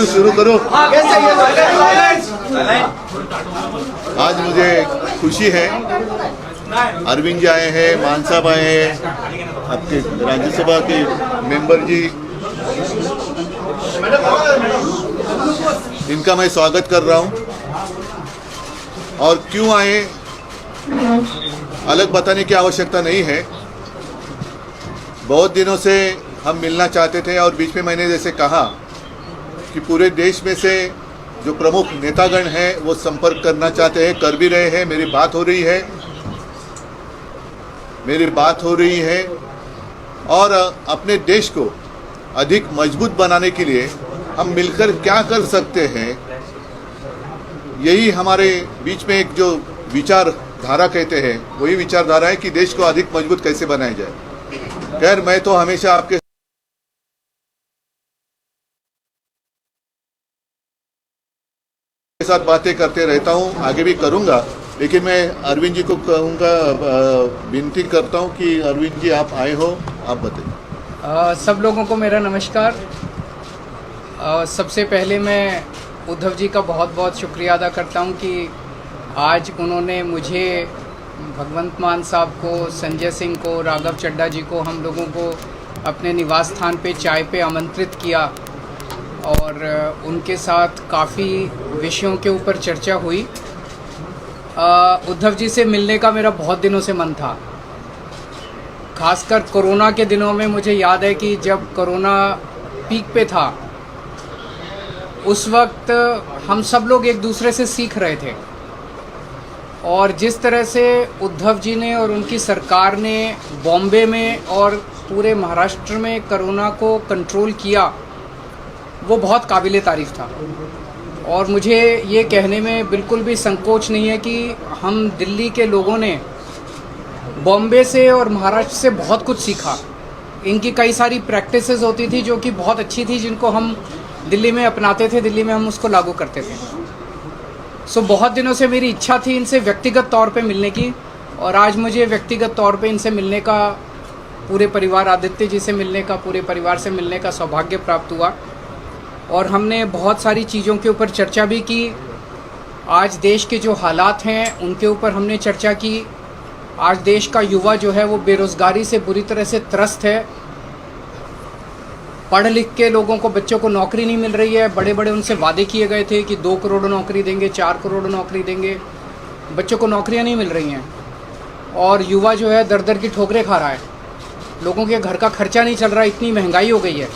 शुरू करो। आज मुझे खुशी है, अरविंद जी आए हैं, मान साहब आए हैं, आपके राज्यसभा के मेंबर जी, इनका मैं स्वागत कर रहा हूं। और क्यों आए अलग बताने की आवश्यकता नहीं है। बहुत दिनों से हम मिलना चाहते थे और बीच में मैंने जैसे कहा कि पूरे देश में से जो प्रमुख नेतागण हैं वो संपर्क करना चाहते हैं, कर भी रहे हैं। मेरी बात हो रही है और अपने देश को अधिक मजबूत बनाने के लिए हम मिलकर क्या कर सकते हैं, यही हमारे बीच में एक जो विचारधारा कहते हैं वही विचारधारा है कि देश को अधिक मजबूत कैसे बनाया जाए। खैर, मैं तो हमेशा आपके साथ बातें करते रहता हूं, आगे भी करूंगा, लेकिन मैं अरविंद जी को कहूँगा, विनती करता हूं कि अरविंद जी आप आए हो, आप बताइए। सब लोगों को मेरा नमस्कार। सबसे पहले मैं उद्धव जी का बहुत बहुत शुक्रिया अदा करता हूं कि आज उन्होंने मुझे, भगवंत मान साहब को, संजय सिंह को, राघव चड्ढा जी को, हम लोगों को अपने निवास स्थान पे चाय पे आमंत्रित किया और उनके साथ काफ़ी विषयों के ऊपर चर्चा हुई। उद्धव जी से मिलने का मेरा बहुत दिनों से मन था। खासकर कोरोना के दिनों में मुझे याद है कि जब कोरोना पीक पे था उस वक्त हम सब लोग एक दूसरे से सीख रहे थे और जिस तरह से उद्धव जी ने और उनकी सरकार ने बॉम्बे में और पूरे महाराष्ट्र में कोरोना को कंट्रोल किया वो बहुत काबिले तारीफ़ था। और मुझे ये कहने में बिल्कुल भी संकोच नहीं है कि हम दिल्ली के लोगों ने बॉम्बे से और महाराष्ट्र से बहुत कुछ सीखा। इनकी कई सारी प्रैक्टिसेस होती थी जो कि बहुत अच्छी थी, जिनको हम दिल्ली में अपनाते थे, दिल्ली में हम उसको लागू करते थे। सो बहुत दिनों से मेरी इच्छा थी इनसे व्यक्तिगत तौर पे मिलने की और आज मुझे व्यक्तिगत तौर पे इनसे मिलने का, पूरे परिवार, आदित्य जी से मिलने का, पूरे परिवार से मिलने का सौभाग्य प्राप्त हुआ। और हमने बहुत सारी चीज़ों के ऊपर चर्चा भी की। आज देश के जो हालात हैं उनके ऊपर हमने चर्चा की। आज देश का युवा जो है वो बेरोज़गारी से बुरी तरह से त्रस्त है। पढ़ लिख के लोगों को, बच्चों को नौकरी नहीं मिल रही है। बड़े बड़े उनसे वादे किए गए थे कि 2 करोड़ नौकरी देंगे, 4 करोड़ नौकरी देंगे, बच्चों को नौकरियां नहीं मिल रही हैं और युवा जो है दर दर की ठोकरें खा रहा है। लोगों के घर का खर्चा नहीं चल रहा, इतनी महंगाई हो गई है,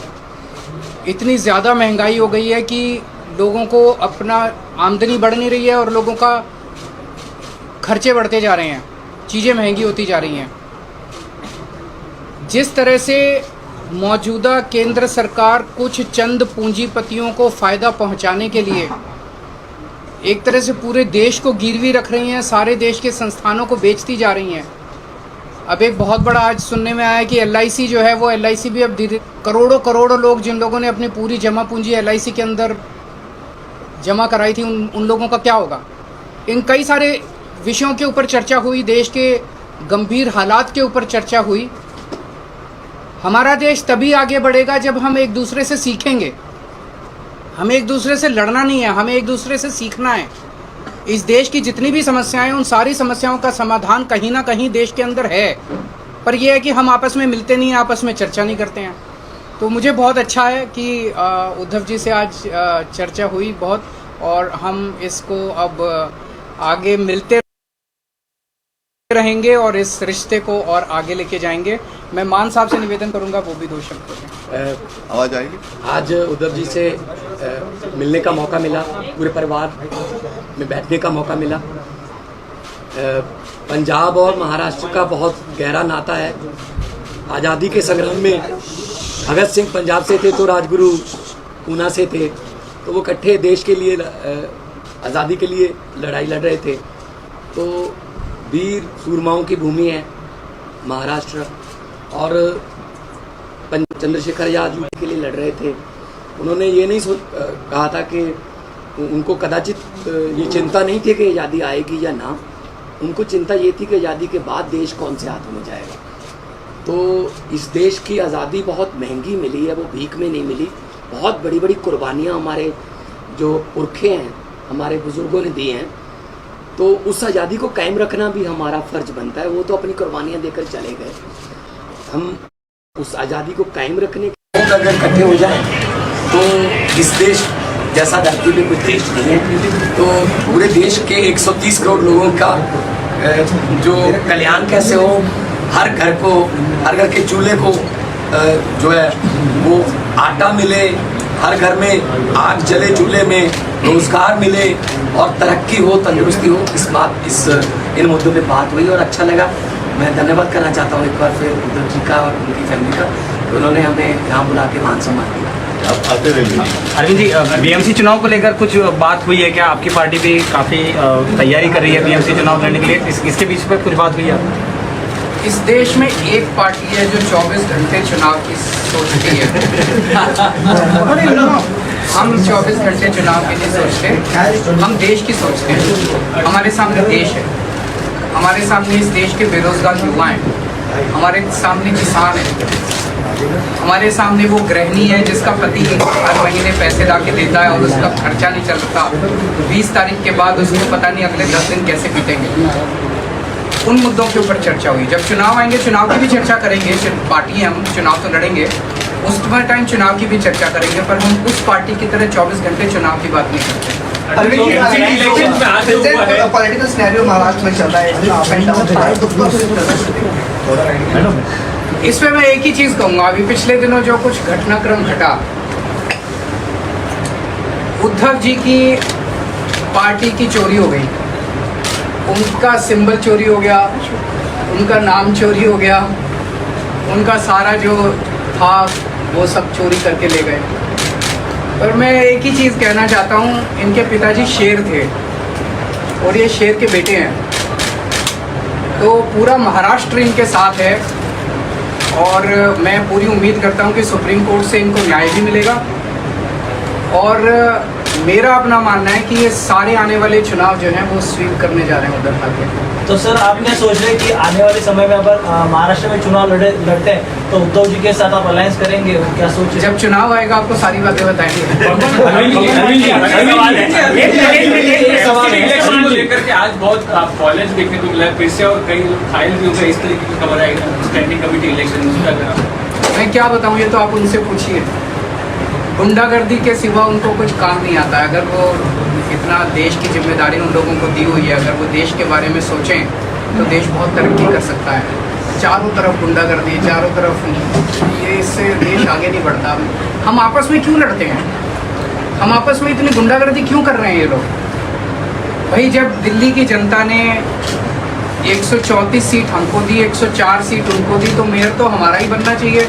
इतनी ज़्यादा महंगाई हो गई है कि लोगों को अपना आमदनी बढ़ नहीं रही है और लोगों का खर्चे बढ़ते जा रहे हैं, चीज़ें महंगी होती जा रही हैं। जिस तरह से मौजूदा केंद्र सरकार कुछ चंद पूंजीपतियों को फ़ायदा पहुंचाने के लिए एक तरह से पूरे देश को गिरवी रख रही हैं, सारे देश के संस्थानों को बेचती जा रही हैं। अब एक बहुत बड़ा आज सुनने में आया कि LIC जो है वो LIC भी अब धीरे, करोड़ों लोग, जिन लोगों ने अपनी पूरी जमा पूंजी LIC के अंदर जमा कराई थी, उन लोगों का क्या होगा। इन कई सारे विषयों के ऊपर चर्चा हुई, देश के गंभीर हालात के ऊपर चर्चा हुई। हमारा देश तभी आगे बढ़ेगा जब हम एक दूसरे से सीखेंगे। हमें एक दूसरे से लड़ना नहीं है, हमें एक दूसरे से सीखना है। इस देश की जितनी भी समस्याएं, उन सारी समस्याओं का समाधान कहीं ना कहीं देश के अंदर है, पर यह है कि हम आपस में मिलते नहीं हैं, आपस में चर्चा नहीं करते हैं। तो मुझे बहुत अच्छा है कि उद्धव जी से आज चर्चा हुई बहुत, और हम इसको अब आगे मिलते रहेंगे और इस रिश्ते को और आगे लेके जाएंगे। मैं मान साहब से निवेदन करूंगा वो भी 2 शब्द करें। आवाज आएगी। आज उद्धव जी से मिलने का मौका मिला, पूरे परिवार में बैठने का मौका मिला। पंजाब और महाराष्ट्र का बहुत गहरा नाता है। आज़ादी के संग्राम में भगत सिंह पंजाब से थे तो राजगुरु ऊना से थे, तो वो इकट्ठे देश के लिए, आज़ादी के लिए लड़ाई लड़ रहे थे। तो वीर सूरमाओं की भूमि है महाराष्ट्र, और चंद्रशेखर आज़ाद के लिए लड़ रहे थे। उन्होंने ये नहीं कहा था कि उनको कदाचित ये चिंता नहीं थी कि आज़ादी आएगी या ना, उनको चिंता ये थी कि आज़ादी के बाद देश कौन से हाथों में जाएगा। तो इस देश की आज़ादी बहुत महंगी मिली है, वो भीख में नहीं मिली, बहुत बड़ी बड़ी कुर्बानियाँ हमारे जो पुरखे हैं, हमारे बुज़ुर्गों ने दी हैं, तो उस आज़ादी को कायम रखना भी हमारा फ़र्ज बनता है। वो तो अपनी कुर्बानियाँ देकर चले गए, हम उस आज़ादी को कायम रखने के लिए अगर इकट्ठे हो जाएं तो इस देश जैसा धरती पे कोई देश नहीं है। तो पूरे देश के 130 करोड़ लोगों का जो कल्याण कैसे हो, हर घर के चूल्हे को जो है वो आटा मिले, हर घर में आग जले, चूल्हे में रोजगार मिले और तरक्की हो, तंदुरुस्ती हो, इन मुद्दों पे बात हुई और अच्छा लगा। मैं धन्यवाद करना चाहता हूँ एक बार फिर उद्धव जी का और उनकी फैमिली का, तो उन्होंने हमें यहाँ बुला के मान सम्मान दिया। आप आते रहिए। अरविंद जी, बीएमसी चुनाव को लेकर कुछ बात हुई है क्या? आपकी पार्टी भी काफ़ी तैयारी कर रही है बीएमसी चुनाव लड़ने के लिए, इसके बीच पर कुछ बात हुई है? इस देश में एक पार्टी है जो 24 घंटे चुनाव की सोचती है। हम 24 घंटे चुनाव के लिए सोचते, हम देश की सोचते हैं। हमारे सामने देश है, हमारे सामने इस देश के बेरोजगार युवा हैं, हमारे सामने किसान है, हमारे सामने वो गृहिणी है जिसका पति हर महीने पैसे ला के देता है और उसका खर्चा नहीं चलता। 20 तारीख के बाद उसको पता नहीं अगले 10 दिन कैसे बीतेंगे। उन मुद्दों के ऊपर चर्चा हुई। जब चुनाव आएंगे चुनाव की भी चर्चा करेंगे, पार्टी हम चुनाव तो लड़ेंगे, उस टाइम चुनाव की भी चर्चा करेंगे, पर हम उस पार्टी की तरह 24 घंटे चुनाव की बात नहीं करते। पॉलिटिकल सिनेरियो महाराष्ट्र में चल रहा है, इसमें मैं एक ही चीज कहूंगा, अभी पिछले दिनों जो कुछ घटनाक्रम घटा, उद्धव जी की पार्टी की चोरी हो गई, उनका सिंबल चोरी हो गया, उनका नाम चोरी हो गया, उनका सारा जो था वो सब चोरी करके ले गए। पर मैं एक ही चीज़ कहना चाहता हूँ, इनके पिताजी शेर थे और ये शेर के बेटे हैं, तो पूरा महाराष्ट्र इनके साथ है और मैं पूरी उम्मीद करता हूँ कि सुप्रीम कोर्ट से इनको न्याय भी मिलेगा। और मेरा अपना मानना है कि ये सारे आने वाले चुनाव जो हैं वो स्वीप करने जा रहे हैं उद्धव ठाकरे। तो सर आप क्या सोच रहे हैं कि आने वाले समय में अगर महाराष्ट्र में चुनाव लड़ते हैं तो उद्धव जी के साथ आप अलायंस करेंगे, क्या सोच रहे हैं? जब चुनाव आएगा आपको सारी बातें बताएंगे। इलेक्शन को लेकर के आज बहुत कॉलेज देखने को मिला फिर से और कई फाइल भी हो गए, इस तरीके की खबर आई स्टैंडिंग कमेटी इलेक्शन। मैं क्या बताऊँ, ये तो आप उनसे पूछिए। गुंडागर्दी के सिवा उनको कुछ काम नहीं आता है। अगर वो इतना देश की जिम्मेदारी उन लोगों को दी हुई है, अगर वो देश के बारे में सोचें तो देश बहुत तरक्की कर सकता है। चारों तरफ गुंडागर्दी, चारों तरफ ये, इससे देश आगे नहीं बढ़ता। हम आपस में क्यों लड़ते हैं? हम आपस में इतनी गुंडागर्दी क्यों कर रहे हैं ये लोग? भाई जब दिल्ली की जनता ने 134 सीट हमको दी, 104 सीट उनको दी, तो मेयर तो हमारा ही बनना चाहिए।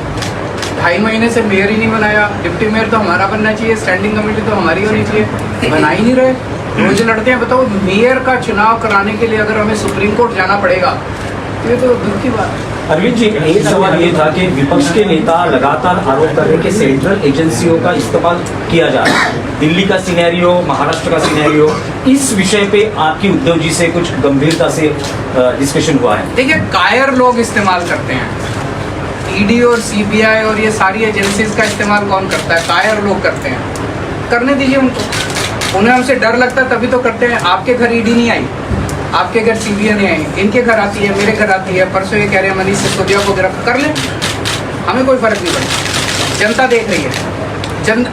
2.5 महीने से मेयर ही नहीं बनाया, डिप्टी मेयर तो हमारा बनना चाहिए, स्टैंडिंग कमेटी तो हमारी होनी चाहिए, बना ही नहीं रहे, रोज लड़ते हैं। बताओ, मेयर का चुनाव कराने के लिए अगर हमें सुप्रीम कोर्ट जाना पड़ेगा तो ये तो दुख की बात है। अरविंद जी, एक सवाल ये था कि विपक्ष के नेता लगातार आरोप कर रहे हैं कि सेंट्रल एजेंसियों का इस्तेमाल किया जा रहा है। दिल्ली का सिनेरियो, महाराष्ट्र का सिनेरियो, इस विषय पे आपकी उद्धव जी से कुछ गंभीरता से डिस्कशन हुआ है? देखिए, कायर लोग इस्तेमाल करते हैं, ईडी और सीबीआई और ये सारी एजेंसीज का इस्तेमाल कौन करता है? कायर लोग करते हैं। करने दीजिए उनको, उन्हें हमसे डर लगता है तभी तो करते हैं। आपके घर ईडी नहीं आई, आपके घर सीबीआई नहीं आई, इनके घर आती है, मेरे घर आती है। परसों ये कह रहे हैं मनीष सिसोदिया को गिरफ्तार कर लें, हमें कोई फर्क नहीं पड़ता। जनता देख रही है।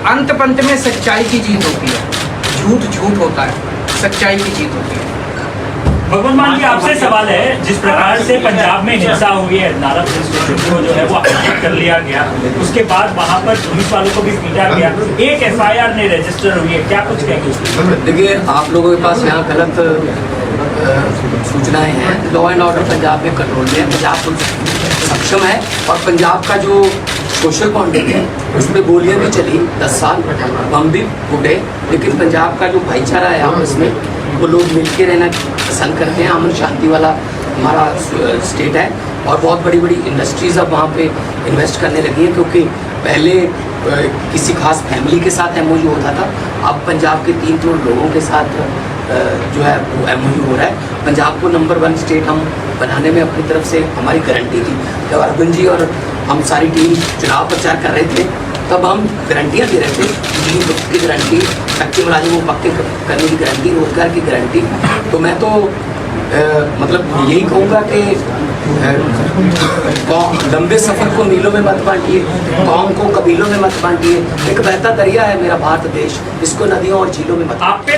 अंत पंत में सच्चाई की जीत होती है, झूठ झूठ होता है, सच्चाई की जीत होती है। भगवान मान जी, आपसे सवाल है, जिस प्रकार से पंजाब में हिंसा हुई है, नारा स्टेशन को जो है वो हाईलाइट कर लिया गया, उसके बाद वहाँ पर पुलिस वालों को भी पीटा गया, एक एफआईआर नहीं रजिस्टर हुई है, क्या कुछ कहेंगे? देखिए, आप लोगों के पास यहाँ गलत सूचनाएं हैं। लॉ एंड ऑर्डर पंजाब में कंट्रोल में है, पंजाब पुलिस सक्षम है और पंजाब का जो सोशल बॉन्डिंग है उसमें गोलियां भी चली 10 साल, बम भी फूटे, लेकिन पंजाब का जो भाईचारा है आपस में, वो लोग मिलकर रहना पसंद करते हैं। अमन शांति वाला हमारा स्टेट है और बहुत बड़ी बड़ी इंडस्ट्रीज़ अब वहाँ पे इन्वेस्ट करने लगी हैं, क्योंकि पहले किसी खास फैमिली के साथ एमओयू होता था, अब पंजाब के 3 करोड़ लोगों के साथ जो है वो एमओयू हो रहा है। पंजाब को नंबर 1 स्टेट हम बनाने में अपनी तरफ से हमारी गारंटी थी। जब अरविंद जी और हम सारी टीम चुनाव प्रचार कर रहे थे तब हम गारंटियाँ दे रहे थे, की गारंटी, कच्चे मुलाजिमों को पक्के करने की गारंटी, रोजगार की गारंटी। तो मैं तो मतलब यही कहूँगा कि लंबे सफ़र को मीलों में मत बांटिए, कौम को कबीलों में मत बांटिए। एक बहता दरिया है मेरा भारत देश, इसको नदियों और झीलों में मत। आप पे